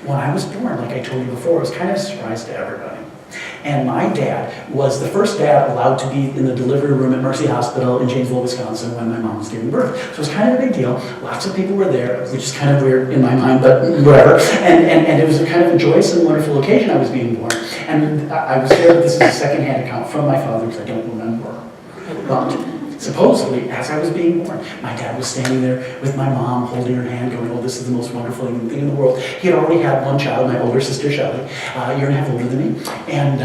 When I was born, like I told you before, it was kind of a surprise to everybody. And my dad was the first dad allowed to be in the delivery room at Mercy Hospital in Janesville, Wisconsin when my mom was giving birth. So it was kind of a big deal. Lots of people were there, which is kind of weird in my mind, but whatever. And it was a kind of a joyous and wonderful occasion I was being born. And I was there, this is a secondhand account from my father, because I don't remember. But supposedly, as I was being born, my dad was standing there with my mom, holding her hand, going, oh, this is the most wonderful thing in the world. He had already had one child, my older sister, Shelley, a year and a half older than me. And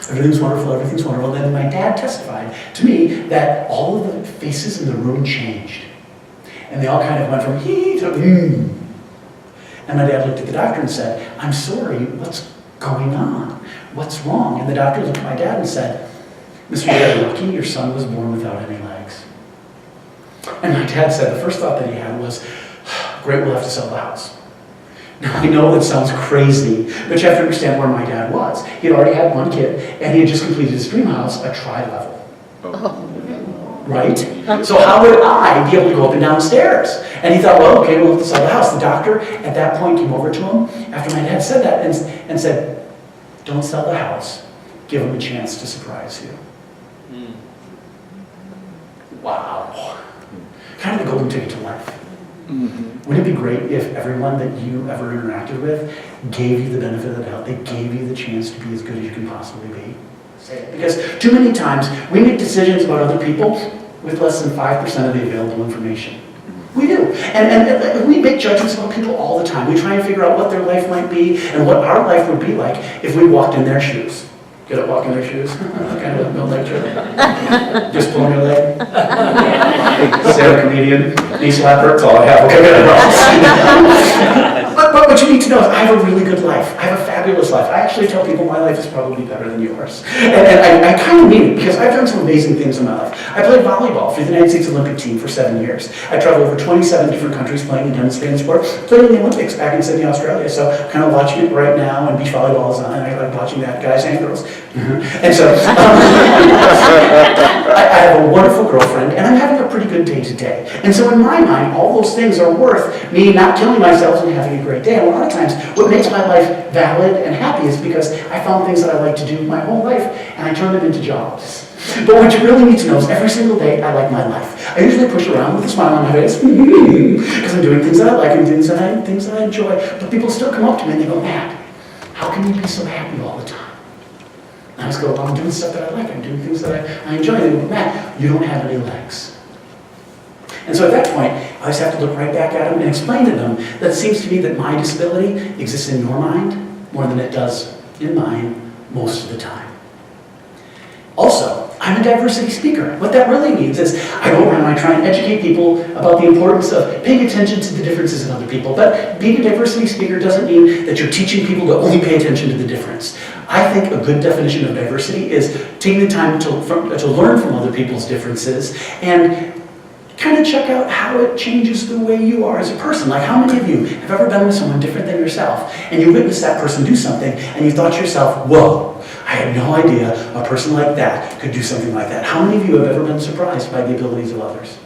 everything's wonderful, everything's wonderful. And then my dad testified to me that all of the faces in the room changed. And they all kind of went from hee to And my dad looked at the doctor and said, I'm sorry, what's going on? What's wrong? And the doctor looked at my dad and said, Mr. Glowacki, your son was born without any legs. And my dad said the first thought that he had was, great, we'll have to sell the house. Now, I know that sounds crazy, but you have to understand where my dad was. He had already had one kid, and he had just completed his dream house, a tri-level. Right? So how would I be able to go up and down stairs? And he thought, well, okay, we'll have to sell the house. The doctor at that point came over to him after my dad said that and said, don't sell the house. Give him a chance to surprise you. Wow. Kind of the golden ticket to life. Wouldn't it be great if everyone that you ever interacted with gave you the benefit of the doubt? They gave you the chance to be as good as you can possibly be. Because too many times we make decisions about other people with less than 5% of the available information. We do. And we make judgments about people all the time. We try and figure out what their life might be and what our life would be like if we walked in their shoes. Get up, walk in their shoes. Kind of no lecture. Just pulling your leg. Sarah, comedian. Knee slapper. That's all I have. Okay, but what you need to know is I have a really good life. I have a fabulous life. I actually tell people my life is probably better than yours. And I kind of mean it because I've done some amazing things in my life. I played volleyball for the United States Olympic team for 7 years. I traveled over 27 different countries playing and demonstrating sport. Played in the Olympics back in Sydney, Australia. So kind of watching it right now, and beach volleyball is on, and I like watching that, guys and girls. And so I have a wonderful girlfriend, and I'm having a pretty good day today. And so in my mind, all those things are worth me not killing myself and having a great day. And a lot of times, what makes my life valid and happy is because I found things that I like to do my whole life, and I turned them into jobs. But what you really need to know is every single day I like my life. I usually push around with a smile on my face because I'm doing things that I like and things that I enjoy. But people still come up to me and they go, Matt, how can you be so happy all the time? And I just go, well, I'm doing stuff that I like. I'm doing things that I enjoy. And they go, Matt, you don't have any legs. And so at that point, I just have to look right back at them and explain to them that it seems to me that my disability exists in your mind more than it does in mine most of the time. Also, I'm a diversity speaker. What that really means is I go around and I try and educate people about the importance of paying attention to the differences in other people. But being a diversity speaker doesn't mean that you're teaching people to only pay attention to the difference. I think a good definition of diversity is taking the time to learn from other people's differences and kind of check out how it changes the way you are as a person. Like, how many of you have ever been with someone different than yourself, and you witnessed that person do something, and you thought to yourself, whoa, I had no idea a person like that could do something like that. How many of you have ever been surprised by the abilities of others?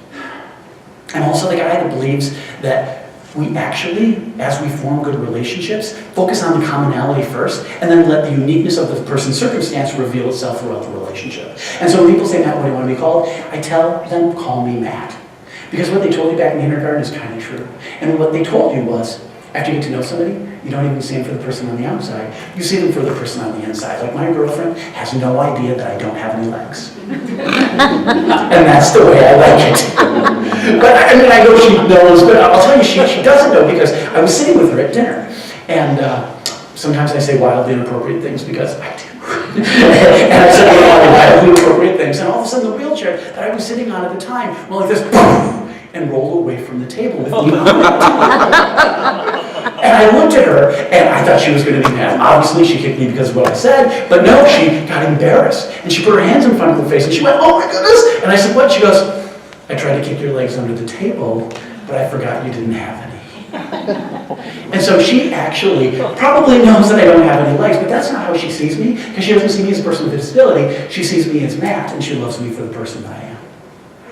I'm also the guy that believes that we actually, as we form good relationships, focus on the commonality first, and then let the uniqueness of the person's circumstance reveal itself throughout the relationship. And so when people say, Matt, what do you want to be called? I tell them, call me Matt. Because what they told you back in kindergarten is kind of true. And what they told you was, after you get to know somebody, you don't even see them for the person on the outside. You see them for the person on the inside. Like, my girlfriend has no idea that I don't have any legs. And that's the way I like it. But I mean, I know she knows, but I'll tell you, she doesn't know because I was sitting with her at dinner. And sometimes I say wildly inappropriate things because I do. And I said wildly inappropriate things. And all of a sudden, the wheelchair that I was sitting on at the time went like this, and rolled away from the table with me on it. And I looked at her, and I thought she was going to be mad. Obviously, she kicked me because of what I said, but no, she got embarrassed. And she put her hands in front of her face, and she went, oh my goodness! And I said, what? She goes, I tried to kick your legs under the table, but I forgot you didn't have any. And so she actually probably knows that I don't have any legs, but that's not how she sees me, because she doesn't see me as a person with a disability. She sees me as Matt, and she loves me for the person that I am.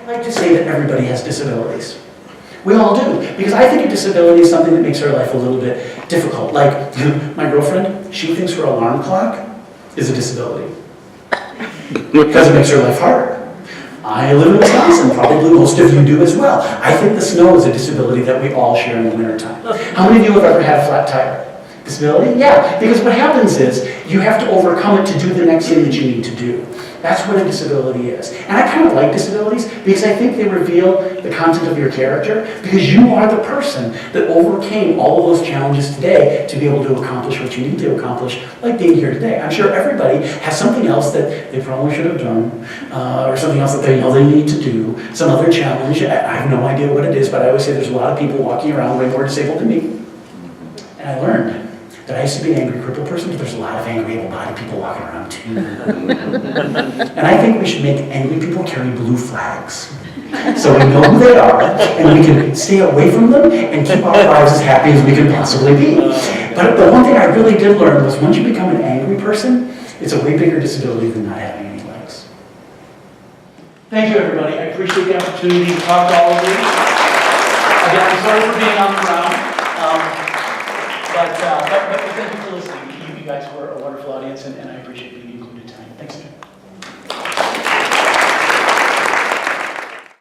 I like to say that everybody has disabilities. We all do. Because I think a disability is something that makes her life a little bit difficult. Like, my girlfriend, she thinks her alarm clock is a disability. Because it makes her life harder. I live in Wisconsin, probably most of you do as well. I think the snow is a disability that we all share in the wintertime. How many of you have ever had a flat tire? Disability? Yeah, because what happens is you have to overcome it to do the next thing that you need to do. That's what a disability is. And I kind of like disabilities because I think they reveal the content of your character, because you are the person that overcame all of those challenges today to be able to accomplish what you need to accomplish, like being here today. I'm sure everybody has something else that they probably should have done, or something else that they know they need to do, some other challenge. I have no idea what it is, but I always say there's a lot of people walking around way more disabled than me. And I learned that I used to be an angry, crippled person, but there's a lot of angry, able-bodied people walking around too. And I think we should make angry people carry blue flags, so we know who they are, and we can stay away from them and keep our lives as happy as we can possibly be. But the one thing I really did learn was once you become an angry person, it's a way bigger disability than not having any legs. Thank you, everybody. I appreciate the opportunity to talk to all of you. Again, I'm sorry for being on the ground. But thank you for listening. You guys were a wonderful audience, and I appreciate being included tonight. Thanks, man.